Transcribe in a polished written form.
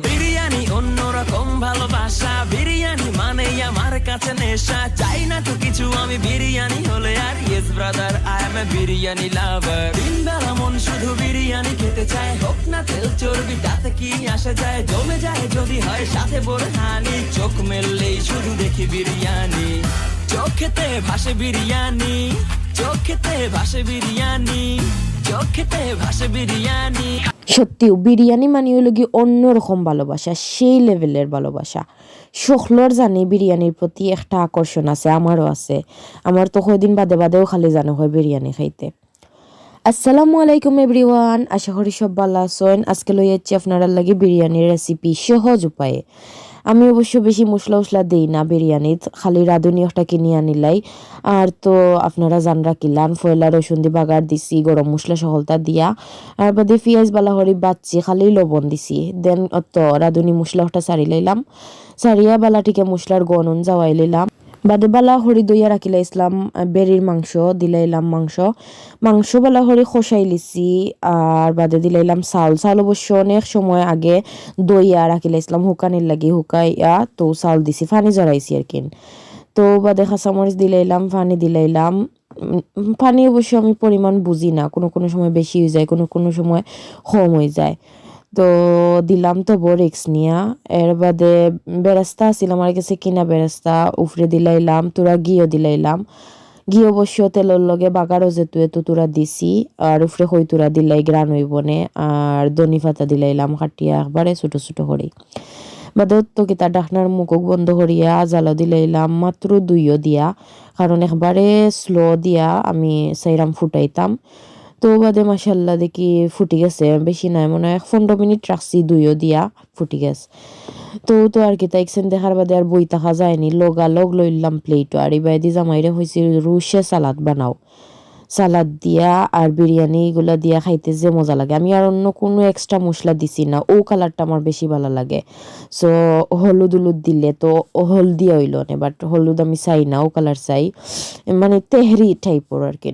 বিরিয়ানি অন্যরকম ভালোবাসা, বিরিয়ানি মানে আমার কাছে নেশা। চাই না তো কিছু আমি বিরিয়ানি হলে আর, yes brother I M A biryani লাভার। দিন বেলা মন শুধু বিরিয়ানি খেতে চায়, হোক না তেল চর্বি তাতে কি আসে যায়। জমে যায় যদি হয় সাথে বোরহানি, চোখ মেললেই শুধু দেখি বিরিয়ানি। চোখেতে ভাসে বিরিয়ানি, চোখেতে ভাসে বিরিয়ানি, চোখেতে ভাসে বিরিয়ানি। সত্যিও বিরিয়ানি মানে হলো কি অন্যরকম ভালোবাসা, সেই লেভেলের ভালোবাসা। সকলের জানি বিরিয়ানির প্রতি একটা আকর্ষণ আছে, আমারও আছে। আমার তো কয়দিন বাদে বাদেও খালি জানো হয় বিরিয়ানি খাইতে। আসসালামু আলাইকুম এভরিওয়ান, আশা করি সব ভালো আছেন। আজকে লই যাচ্ছি আপনারা লাগে বিরিয়ানির রেসিপি সহজ উপায়ে। আমি অবশ্য বেশি মশলা উসলা দিই না বিরিয়ানিত, খালি রাঁধুনি একটা কিনে আনিলাই। আর তো আপনারা জান রাখিলান ফয়লা রসুন দি বাগার দিছি, গরম মশলা সকলতা দিয়া, আর বাদে পেঁয়াজ বালা হরি বাচ্চি, খালি লবণ দিছি। দেন তো রাঁধুনি মশলা একটা সারি লাইলাম, সারিয়া বালাটিকে মশলার গনন যাওয়াই লইলাম। বাদে বালা হরি দইয়া রাখিলা ইসলাম বেরির মাংস দিলাইলাম, মাংস বালা হরি খসাই লিছি। আর বাদে দিলাইলাম চাউল অবশ্য অনেক সময় আগে দইয়া রাখিলা ইসলাম হুকানির লাগি, হুকাইয়া তো চাউল দিছি, পানি জড়াইছি আর কি। তো বাদে কাঁচামরিচ দিলাইলাম, পানি দিলাইলাম। পানি অবশ্য আমি পরিমাণ বুঝি না, কোনো সময় বেশি হয়ে যায়, কোনো সময় কম হয়ে যায়। তো দিলাম তো রিক্স নিয়া। এর বাদে বেরেস্তা ছিল আমার কাছে, কিনা বেরেস্তা উফরে দিলাইলাম, তোরা ঘিও দিলাইলাম। ঘি অবশ্য তেলের লগে বাগারও যেতু এতো তোরা দিছি। আর উফরে হই তোরা দিলাই গ্রান হইবনে। আর ধনি পাতা দিলাইলাম কাটিয়া একবারে ছোট ছোট করে। বাদে তো কি তার ডাকনার মুখ বন্ধ করিয়া জালো দিলাইলাম মাত্র দুইও দিয়া, কারণ একবারে স্লো দিয়া আমি সাইরাম ফুটাইতাম। তো বাদে মাসাল্লাহ দেখি ফুটি গেছে, বেশি নাই মনে হয় 15 মিনিট রাখছি দুইও দিয়া, ফুটি গেছে। তো আর কি তাইকছেন দেখার বাদে আর বই থাকা যায়নি, লগালগ লইলাম প্লেটও। আর এই বাইদি জামাইরে হয়েছে রুশে সালাদ বানাও, সালাদ দিয়া আর বিরিয়ানি এগুলা দিয়া খাইতে যে মজা লাগে। আমি আর অন্য কোনো এক্সট্রা মশলা দিছি না, ও কালারটা আমার বেশি ভালো লাগে। সো হলুদ দিলে তো হলদি হইল না, বাট হলুদ আমি চাই না, ও কালার চাই, মানে তেহরি টাইপের আর কি।